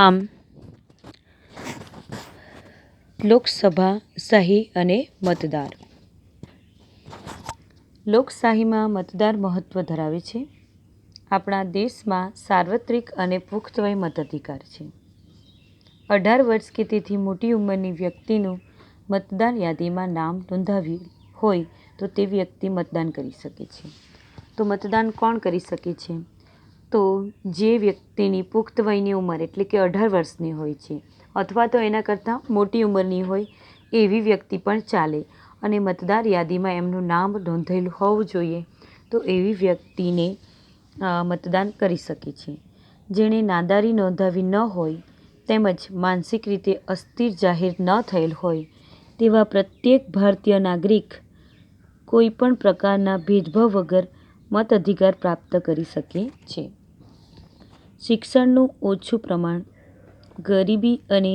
આમ લોકસભાશાહી અને મતદાર. લોકશાહીમાં મતદાર મહત્વ ધરાવે છે. આપણા દેશમાં સાર્વત્રિક અને પુખ્ત વય મતાધિકાર છે. 18 વર્ષ કે તેથી મોટી ઉંમરની વ્યક્તિનું મતદાર યાદીમાં નામ નોંધાવ્યું હોય તો તે વ્યક્તિ મતદાન કરી શકે છે. તો મતદાન કોણ કરી શકે છે? તો જે વ્યક્તિની પુખ્ત વયની ઉંમર એટલે કે 18 વર્ષની હોય છે અથવા તો એના કરતાં મોટી ઉંમરની હોય એવી વ્યક્તિ પણ ચાલે અને મતદાર યાદીમાં એમનું નામ નોંધાયેલું હોવું જોઈએ તો એવી વ્યક્તિને મતદાન કરી શકે છે. જેણે નાદારી નોંધાવી ન હોય તેમજ માનસિક રીતે અસ્થિર જાહેર ન થયેલ હોય તેવા પ્રત્યેક ભારતીય નાગરિક કોઈ પણ પ્રકારના ભેદભાવ વગર મતાધિકાર પ્રાપ્ત કરી શકે છે. શિક્ષણનું ઓછું પ્રમાણ, ગરીબી અને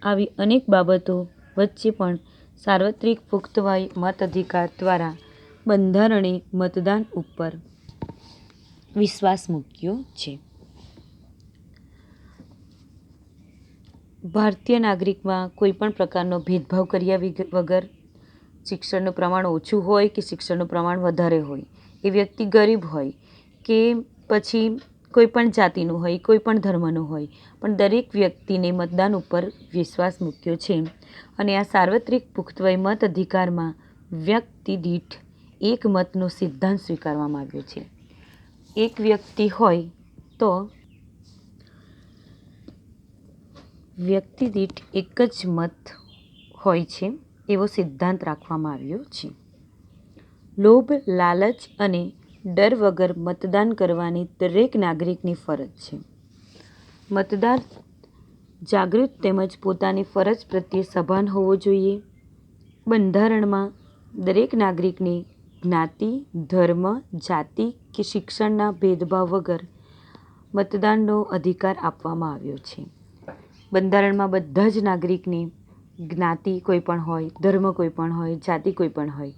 આવી અનેક બાબતો વચ્ચે પણ સાર્વત્રિક પુખ્ત વય મતાધિકાર દ્વારા બંધારણે મતદાન ઉપર વિશ્વાસ મૂક્યો છે. ભારતીય નાગરિકમાં કોઈ પણ પ્રકારનો ભેદભાવ કર્યા વગર શિક્ષણનું પ્રમાણ ઓછું હોય કે શિક્ષણનું પ્રમાણ વધારે હોય, એ વ્યક્તિ ગરીબ હોય કે પછી કોઈ પણ જાતિનું હોય, કોઈ પણ ધર્મનું હોય, પણ દરેક વ્યક્તિને મતદાન ઉપર વિશ્વાસ મૂક્યો છે. અને આ સાર્વત્રિક પુખ્ત વય મત અધિકારમાં વ્યક્તિ દીઠ એક મતનો સિદ્ધાંત સ્વીકારવામાં આવ્યો છે. એક વ્યક્તિ હોય તો વ્યક્તિ દીઠ એક જ મત હોય છે એવો સિદ્ધાંત રાખવામાં આવ્યો છે. લોભ, લાલચ અને ડર વગર મતદાન કરવાની દરેક નાગરિકની ફરજ છે. મતદાર જાગૃત તેમજ પોતાની ફરજ પ્રત્યે સભાન હોવો જોઈએ. બંધારણમાં દરેક નાગરિકને જ્ઞાતિ, ધર્મ, જાતિ કે શિક્ષણના ભેદભાવ વગર મતદાનનો અધિકાર આપવામાં આવ્યો છે. બંધારણમાં બધા જ નાગરિકને જ્ઞાતિ કોઈ પણ હોય, ધર્મ કોઈ પણ હોય, જાતિ કોઈ પણ હોય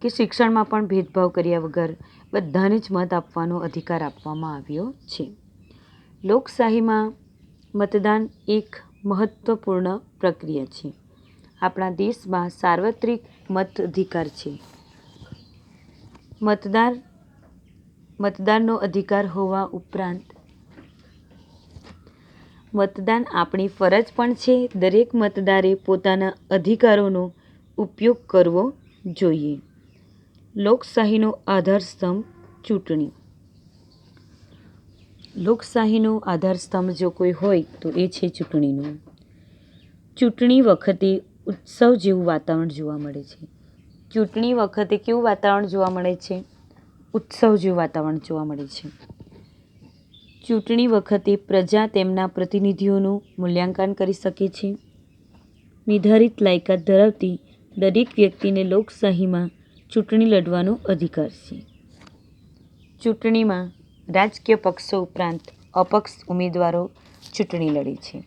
કે શિક્ષણમાં પણ ભેદભાવ કર્યા વગર બધાને જ મત આપવાનો અધિકાર આપવામાં આવ્યો છે. લોકશાહીમાં મતદાન એક મહત્વપૂર્ણ પ્રક્રિયા છે. આપણા દેશમાં સાર્વત્રિક મત અધિકાર છે. મતદાનનો અધિકાર હોવા ઉપરાંત મતદાન આપણી ફરજ પણ છે. દરેક મતદારે પોતાના અધિકારોનો ઉપયોગ કરવો જોઈએ. લોકશાહીનો આધારસ્તંભ ચૂંટણી. લોકશાહીનો આધારસ્તંભ જો કોઈ હોય તો એ છે ચૂંટણીનો. ચૂંટણી વખતે ઉત્સવ જેવું વાતાવરણ જોવા મળે છે. ચૂંટણી વખતે કેવું વાતાવરણ જોવા મળે છે? ઉત્સવ જેવું વાતાવરણ જોવા મળે છે. ચૂંટણી વખતે પ્રજા તેમના પ્રતિનિધિઓનું મૂલ્યાંકન કરી શકે છે. નિર્ધારિત લાયકાત ધરાવતી દરેક વ્યક્તિને લોકશાહીમાં ચૂંટણી લડવાનો અધિકાર છે. ચૂંટણીમાં રાજકીય પક્ષો ઉપરાંત અપક્ષ ઉમેદવારો ચૂંટણી લડે છે.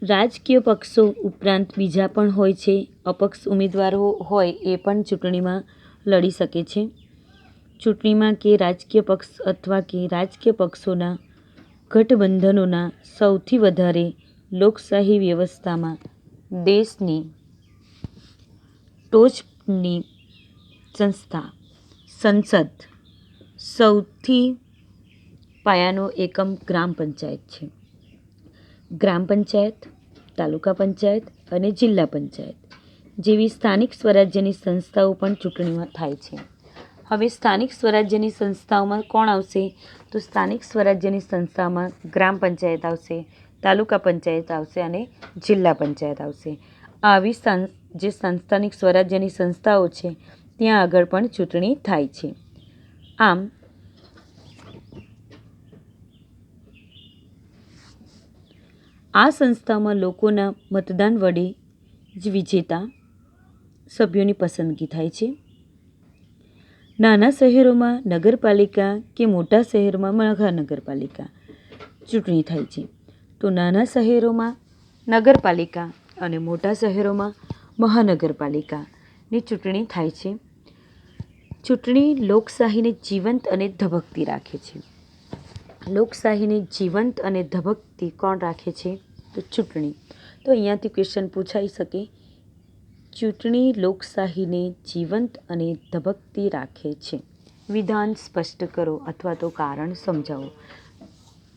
રાજકીય પક્ષો ઉપરાંત બીજા પણ હોય છે. અપક્ષ ઉમેદવારો હોય એ પણ ચૂંટણીમાં લડી શકે છે. ચૂંટણીમાં કે રાજકીય પક્ષ અથવા કે રાજકીય પક્ષોના ગઠબંધનોના સૌથી વધારે લોકશાહી વ્યવસ્થામાં દેશની ટોચની સંસ્થા સંસદ સૌથી પાયાનો એકમ ગ્રામ પંચાયત છે. ગ્રામ પંચાયત, તાલુકા પંચાયત અને જિલ્લા પંચાયત જેવી સ્થાનિક સ્વરાજ્યની સંસ્થાઓ પણ ચૂંટણીમાં થાય છે. હવે સ્થાનિક સ્વરાજ્યની સંસ્થાઓમાં કોણ આવશે? તો સ્થાનિક સ્વરાજ્યની સંસ્થામાં ગ્રામ પંચાયત આવશે, તાલુકા પંચાયત આવશે અને જિલ્લા પંચાયત આવશે. આવી જે સ્થાનિક સ્વરાજ્યની સંસ્થાઓ છે ત્યાં આગળ પણ ચૂંટણી થાય છે. આમ આ સંસ્થામાં લોકોના મતદાન વડે જ વિજેતા સભ્યોની પસંદગી થાય છે. નાના શહેરોમાં નગરપાલિકા કે મોટા શહેરમાં મહાનગરપાલિકા ચૂંટણી થાય છે. તો નાના શહેરોમાં નગરપાલિકા અને મોટા શહેરોમાં મહાનગરપાલિકાની ચૂંટણી થાય છે. ચૂંટણી લોકશાહીને જીવંત અને ધબકતી રાખે છે. લોકશાહીને જીવંત અને ધબકતી કોણ રાખે છે? તો ચૂંટણી. તો અહીંયાથી ક્વેશ્ચન પૂછાઈ શકે, ચૂંટણી લોકશાહીને જીવંત અને ધબકતી રાખે છે. વિધાન સ્પષ્ટ કરો અથવા તો કારણ સમજાવો.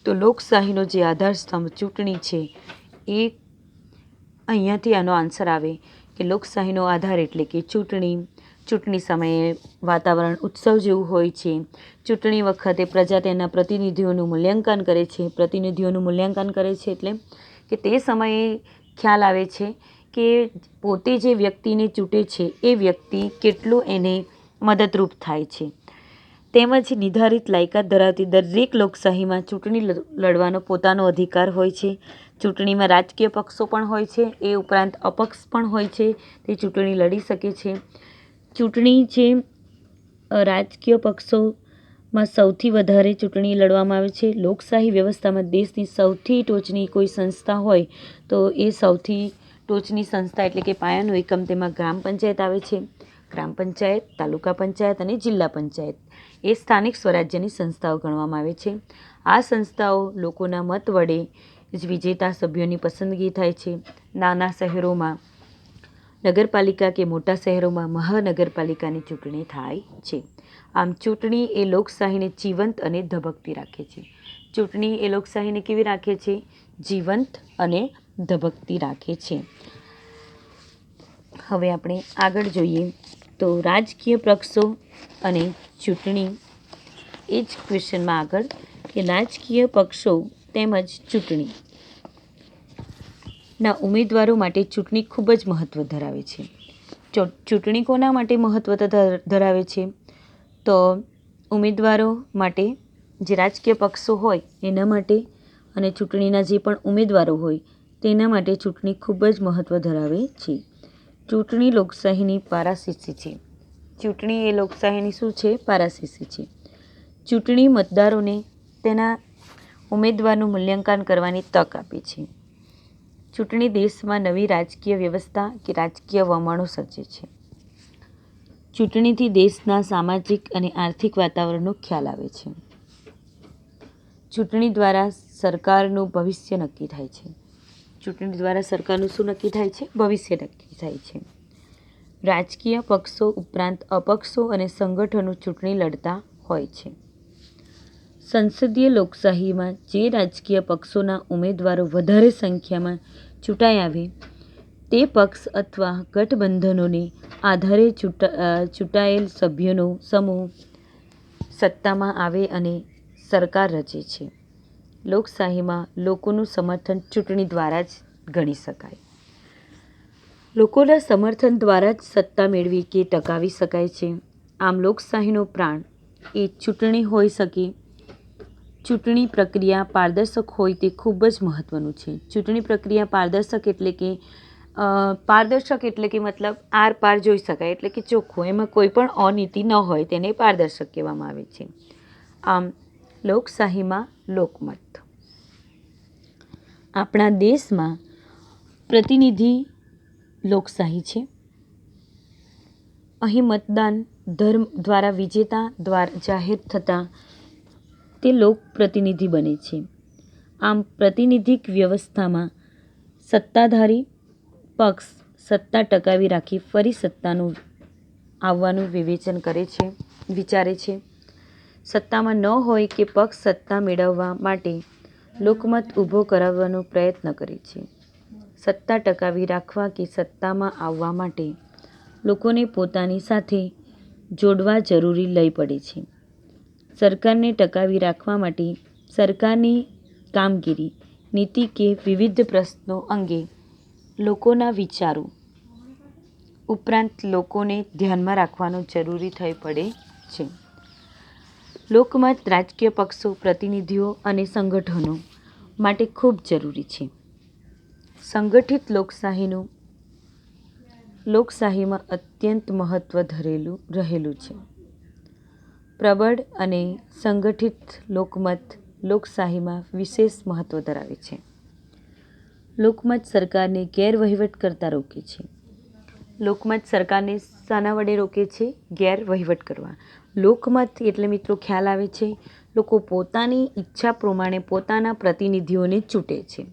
તો લોકશાહીનો જે આધારસ્તંભ ચૂંટણી છે એ અહીંયાથી આનો આન્સર આવે કે લોકશાહીનો આધાર એટલે કે ચૂંટણી સમયે વાતાવરણ ઉત્સવ જેવું હોય છે. ચૂંટણી વખતે પ્રજા તેના પ્રતિનિધિઓનું મૂલ્યાંકન કરે છે. પ્રતિનિધિઓનું મૂલ્યાંકન કરે છે એટલે કે તે સમયે ખ્યાલ આવે છે કે પોતે જે વ્યક્તિને ચૂંટે છે એ વ્યક્તિ કેટલું એને મદદરૂપ થાય છે. તેમજ નિર્ધારિત લાયકાત ધરાવતી દરેક લોકશાહીમાં ચૂંટણી લડવાનો પોતાનો અધિકાર હોય છે. ચૂંટણીમાં રાજકીય પક્ષો પણ હોય છે, એ ઉપરાંત અપક્ષ પણ હોય છે, તે ચૂંટણી લડી શકે છે. ચૂંટણી જે રાજકીય પક્ષોમાં સૌથી વધારે ચૂંટણી લડવામાં આવે છે. લોકશાહી વ્યવસ્થામાં દેશની સૌથી ટોચની કોઈ સંસ્થા હોય તો એ સૌથી ટોચની સંસ્થા એટલે કે પાયાનું એકમ તેમાં ગ્રામ પંચાયત આવે છે. ગ્રામ પંચાયત, તાલુકા પંચાયત અને જિલ્લા પંચાયત એ સ્થાનિક સ્વરાજ્યની સંસ્થાઓ ગણવામાં આવે છે. આ સંસ્થાઓ લોકોના મત વડે જ વિજેતા સભ્યોની પસંદગી થાય છે. નાના શહેરોમાં નગરપાલિકા કે મોટા શહેરોમાં મહાનગરપાલિકાની ચૂંટણી થાય છે. આમ ચૂંટણી એ લોકશાહીને જીવંત અને ધબકતી રાખે છે. ચૂંટણી એ લોકશાહીને કેવી રાખે છે? જીવંત અને ધબકતી રાખે છે. હવે આપણે આગળ જોઈએ તો રાજકીય પક્ષો અને ચૂંટણી, એ જ ક્વેશ્ચનમાં આગળ કે રાજકીય પક્ષો તેમજ ચૂંટણીના ઉમેદવારો માટે ચૂંટણી ખૂબ જ મહત્ત્વ ધરાવે છે. ચૂંટણી કોના માટે મહત્ત્વ ધરાવે છે? તો ઉમેદવારો માટે, જે રાજકીય પક્ષો હોય એના માટે અને ચૂંટણીના જે પણ ઉમેદવારો હોય તેના માટે ચૂંટણી ખૂબ જ મહત્ત્વ ધરાવે છે. ચૂંટણી લોકશાહીની પારાશીસી છે. ચૂંટણી એ લોકશાહીની શું છે? પારાશીસી છે. ચૂંટણી મતદારોને તેના ઉમેદવારનું મૂલ્યાંકન કરવાની તક આપે છે. ચૂંટણી દેશમાં નવી રાજકીય વ્યવસ્થા કે રાજકીય વમણો સર્જે છે. ચૂંટણીથી દેશના સામાજિક અને આર્થિક વાતાવરણનો ખ્યાલ આવે છે. ચૂંટણી દ્વારા સરકારનું ભવિષ્ય નક્કી થાય છે. ચૂંટણી દ્વારા સરકારનું શું નક્કી થાય છે? ભવિષ્ય નક્કી થાય છે. રાજકીય પક્ષો ઉપરાંત અપક્ષો અને સંગઠનો ચૂંટણી લડતા હોય છે. સંસદીય લોકશાહીમાં જે રાજકીય પક્ષોના ઉમેદવારો વધારે સંખ્યામાં ચૂંટાઈ આવે તે પક્ષ અથવા ગઠબંધનોને આધારે ચૂંટાયેલ સભ્યોનો સમૂહ સત્તામાં આવે અને સરકાર રચે છે. લોકશાહીમાં લોકોનું સમર્થન ચૂંટણી દ્વારા જ ગણી શકાય. લોકોના સમર્થન દ્વારા જ સત્તા મેળવી કે ટકાવી શકાય છે. આમ લોકશાહીનો પ્રાણ એ ચૂંટણી હોઈ શકે. ચૂંટણી પ્રક્રિયા પારદર્શક હોય તે ખૂબ જ મહત્ત્વનું છે. ચૂંટણી પ્રક્રિયા પારદર્શક એટલે કે મતલબ આર પાર જોઈ શકાય એટલે કે ચોખ્ખું, એમાં કોઈ પણ અનીતિ ન હોય તેને પારદર્શક કહેવામાં આવે છે. આમ લોકશાહીમાં લોકમત. આપણા દેશમાં પ્રતિનિધિ લોકશાહી છે. અહીં મતદાન ધર્મ દ્વારા વિજેતા દ્વારા જાહેર થતાં તે લોકપ્રતિનિધિ બને છે. આમ પ્રતિનિધિક વ્યવસ્થામાં સત્તાધારી પક્ષ સત્તા ટકાવી રાખી ફરી સત્તાનું આવવાનું વિવેચન કરે છે, વિચારે છે. સત્તામાં ન હોય કે પક્ષ સત્તા મેળવવા માટે લોકમત ઊભો કરાવવાનો પ્રયત્ન કરે છે. સત્તા ટકાવી રાખવા કે સત્તામાં આવવા માટે લોકોને પોતાની સાથે જોડવા જરૂરી લઈ પડે છે. સરકારને ટકાવી રાખવા માટે સરકારની કામગીરી, નીતિ કે વિવિધ પ્રશ્નો અંગે લોકોના વિચારો ઉપરાંત લોકોને ધ્યાનમાં રાખવાનું જરૂરી થઈ પડે છે. લોકમત રાજકીય પક્ષો, પ્રતિનિધિઓ અને સંગઠનો માટે ખૂબ જરૂરી છે. સંગઠિત લોકશાહીમાં અત્યંત મહત્ત્વ રહેલું છે. પ્રબળ અને સંગઠિત લોકમત લોકશાહીમાં વિશેષ મહત્ત્વ ધરાવે છે. લોકમત સરકારને ગેરવહીવટ કરતા રોકે છે. લોકમત સરકારને શાના વડે રોકે છે? ગેરવહીવટ કરવા. લોકમત એટલે મિત્રો ખ્યાલ આવે છે લોકો પોતાની ઈચ્છા પ્રમાણે પોતાના પ્રતિનિધિઓને ચૂંટે છે.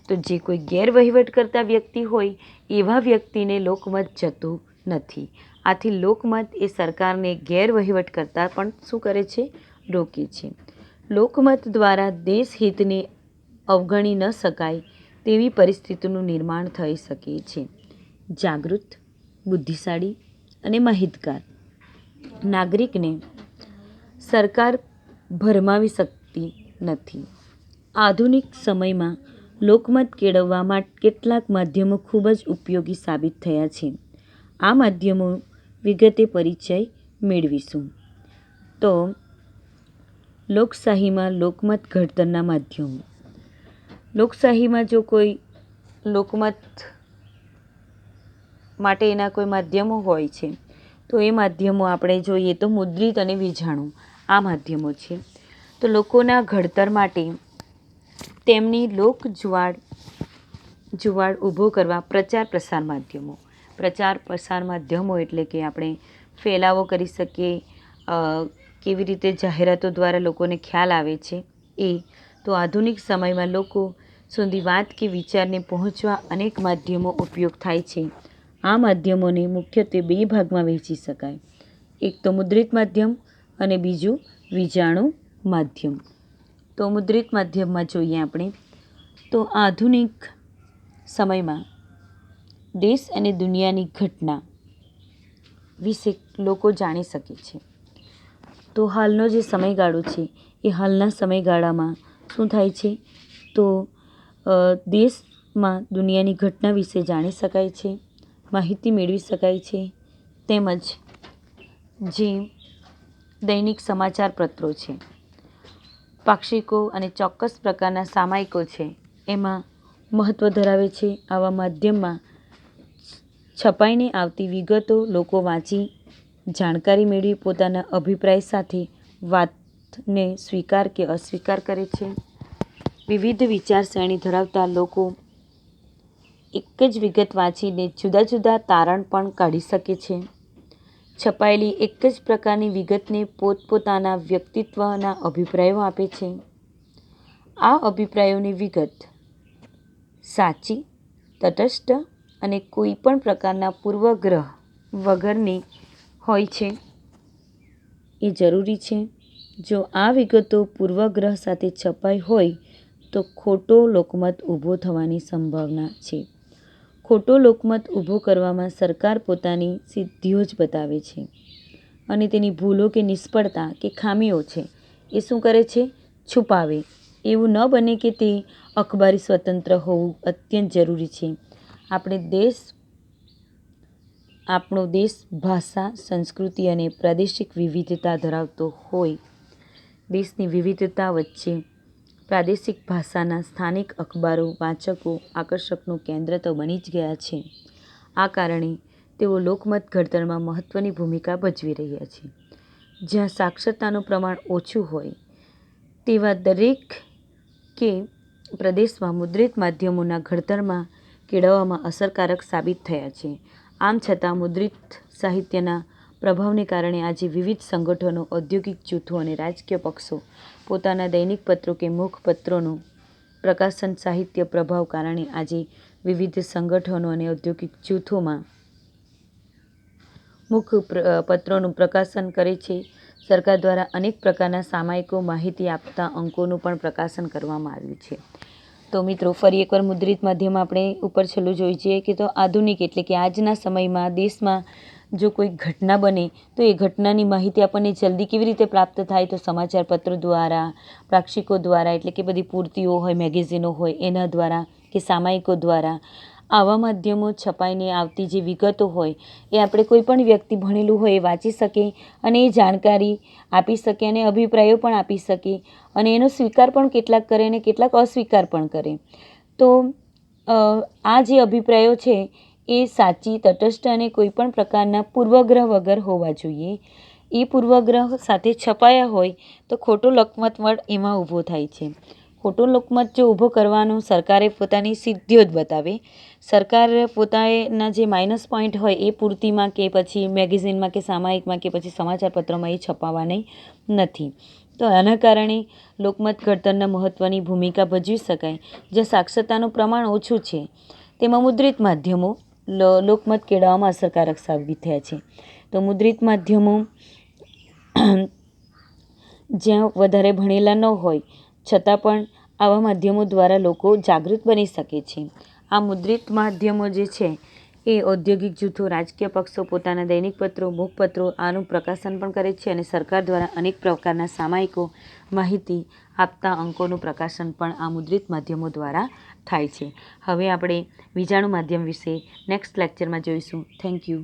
તો જે કોઈ ગેરવહીવટ કરતા વ્યક્તિ હોય એવા વ્યક્તિને લોકમત જતું નથી. આથી લોકમત એ સરકારને ગેરવહીવટ કરતાં પણ શું કરે છે? રોકે છે. લોકમત દ્વારા દેશ હિતને અવગણી ન શકાય તેવી પરિસ્થિતિનું નિર્માણ થઈ શકે છે. જાગૃત, બુદ્ધિશાળી અને માહિતગાર નાગરિકને સરકાર ભરમાવી શકતી નથી. આધુનિક સમયમાં લોકમત કેળવવા માટે કેટલાક માધ્યમો ખૂબ જ ઉપયોગી સાબિત થયા છે. આ માધ્યમો વિગતે પરિચય મેળવીશું. તો લોકશાહીમાં લોકમત ઘડતરના માધ્યમો. લોકશાહીમાં જો કોઈ લોકમત માટે એના કોઈ માધ્યમો હોય છે તો એ માધ્યમો આપણે જોઈએ તો મુદ્રિત અને વીજાણુ આ માધ્યમો છે. તો લોકોના ઘડતર માટે તેમની જુવાળ ઊભો કરવા પ્રચાર પ્રસાર માધ્યમો. પ્રચાર પ્રસાર માધ્યમો એટલે કે આપણે ફેલાવો કરી શકીએ, કેવી રીતે જાહેરાતો દ્વારા લોકોને ખ્યાલ આવે છે એ. તો આધુનિક સમયમાં લોકો સુધી વાત કે વિચારને પહોંચવા અનેક માધ્યમો ઉપયોગ થાય છે. આ માધ્યમોને મુખ્યત્વે 2 ભાગમાં વહેંચી શકાય. એક તો મુદ્રિત માધ્યમ અને બીજું વીજાણુ માધ્યમ. તો મુદ્રિત માધ્યમમાં જોઈએ આપણે તો આધુનિક સમયમાં દેશ અને દુનિયાની ઘટના વિશે લોકો જાણી શકે છે. તો હાલનો જે સમયગાળો છે એ હાલના સમયગાળામાં શું થાય છે તો દેશમાં દુનિયાની ઘટના વિશે જાણી શકાય છે, માહિતી મેળવી શકાય છે. તેમજ જે દૈનિક સમાચાર પત્રો છે, પાક્ષિકો અને ચોક્કસ પ્રકારના સામાયિકો છે એમાં મહત્ત્વ ધરાવે છે. આવા માધ્યમમાં છપાઈને આવતી વિગતો લોકો વાંચી જાણકારી મેળવી પોતાના અભિપ્રાય સાથે વાતને સ્વીકાર કે અસ્વીકાર કરે છે. વિવિધ વિચારસરણી ધરાવતા લોકો એક જ વિગત વાંચીને જુદા જુદા તારણ પણ કાઢી શકે છે. છપાયેલી એક જ પ્રકારની વિગતને પોતપોતાના વ્યક્તિત્વના અભિપ્રાયો આપે છે. આ અભિપ્રાયોની વિગત સાચી, તટસ્થ અને કોઈ પણ પ્રકારના પૂર્વગ્રહ વગરની હોય છે એ જરૂરી છે. જો આ વિગતો પૂર્વગ્રહ સાથે છપાઈ હોય તો ખોટો લોકમત ઊભો થવાની સંભાવના છે. ખોટો લોકમત ઊભો કરવામાં સરકાર પોતાની સિદ્ધિઓ જ બતાવે છે અને તેની ભૂલો કે નિષ્ફળતા કે ખામીઓ છે એ શું કરે છે? છુપાવે. એવું ન બને કે તે અખબારી સ્વતંત્ર હોવું અત્યંત જરૂરી છે. આપણો દેશ ભાષા, સંસ્કૃતિ અને પ્રાદેશિક વિવિધતા ધરાવતો હોય. દેશની વિવિધતા વચ્ચે પ્રાદેશિક ભાષાના સ્થાનિક અખબારો વાચકો આકર્ષકનું કેન્દ્ર તો બની જ ગયા છે. આ કારણે તેઓ લોકમત ઘડતરમાં મહત્ત્વની ભૂમિકા ભજવી રહ્યા છે. જ્યાં સાક્ષરતાનું પ્રમાણ ઓછું હોય તેવા દરેક કે પ્રદેશમાં મુદ્રિત માધ્યમોના ઘડતરમાં કેળવવામાં અસરકારક સાબિત થયા છે. આમ છતાં મુદ્રિત સાહિત્યના પ્રભાવને કારણે આજે વિવિધ સંગઠનો, ઔદ્યોગિક જૂથો અને રાજકીય પક્ષો પોતાના દૈનિક પત્રો કે મુખપત્રોનું પ્રકાશન સાહિત્ય પ્રભાવ કારણે આજે વિવિધ સંગઠનો અને ઔદ્યોગિક જૂથોમાં મુખપત્રોનું પ્રકાશન કરે છે. સરકાર દ્વારા અનેક પ્રકારના સામાયિકો, માહિતી આપતા અંકોનું પણ પ્રકાશન કરવામાં આવ્યું છે. તો મિત્રો ફરી એકવાર મુદ્રિત માધ્યમ આપણે ઉપર છેલ્લું જોઈ જઈએ કે તો આધુનિક એટલે કે આજના સમયમાં દેશમાં જો કોઈ ઘટના બને તો એ ઘટનાની માહિતી આપણને જલ્દી કેવી રીતે પ્રાપ્ત થાય? તો સમાચાર પત્રો દ્વારા, પાક્ષિકો દ્વારા એટલે કે બધી પૂર્તિઓ હોય, મેગેઝિનો હોય એના દ્વારા કે સામાયિકો દ્વારા આવા માધ્યમો છપાઈને આવતી જે વિગતો હોય એ આપણે કોઈ પણ વ્યક્તિ ભણેલું હોય એ વાંચી શકે અને એ જાણકારી આપી શકે અને અભિપ્રાયો પણ આપી શકે અને એનો સ્વીકાર પણ કેટલાક કરે અને કેટલાક અસ્વીકાર પણ કરે. તો આ જે અભિપ્રાયો છે એ સાચી, તટસ્થ અને કોઈ પણ પ્રકારના પૂર્વગ્રહ વગર હોવા જોઈએ. એ પૂર્વગ્રહ સાથે છપાયા હોય તો ખોટો લોકમત એમાં ઊભો થાય છે. ખોટો લોકમત જો ઊભો કરવાનો સરકારે પોતાની સિદ્ધિઓ જ બતાવે. સરકાર પોતાના જે માઇનસ પોઈન્ટ હોય એ પૂર્તિમાં કે પછી મેગેઝિનમાં કે સામાયિકમાં કે પછી સમાચારપત્રમાં એ છપાવવાની નથી. તો આના કારણે લોકમત ઘડતરના મહત્ત્વની ભૂમિકા ભજવી શકાય. જ્યાં સાક્ષરતાનું પ્રમાણ ઓછું છે તેમાં મુદ્રિત માધ્યમો લોકમત કેળવવામાં અસરકારક સાબિત થયા છે. તો મુદ્રિત માધ્યમો જ્યાં વધારે ભણેલા ન હોય છતાં પણ આવા માધ્યમો દ્વારા લોકો જાગૃત બની શકે છે. આ મુદ્રિત માધ્યમો જે છે એ ઔદ્યોગિક જૂથો, રાજકીય પક્ષો પોતાના દૈનિક પત્રો, મુખપત્રો આનું પ્રકાશન પણ કરે છે અને સરકાર દ્વારા અનેક પ્રકારના સામાયિકો, માહિતી આપતા અંકોનું પ્રકાશન પણ આ મુદ્રિત માધ્યમો દ્વારા થાય છે. હવે આપણે બીજાણુ માધ્યમ વિશે નેક્સ્ટ લેક્ચરમાં જોઈશું. Thank you.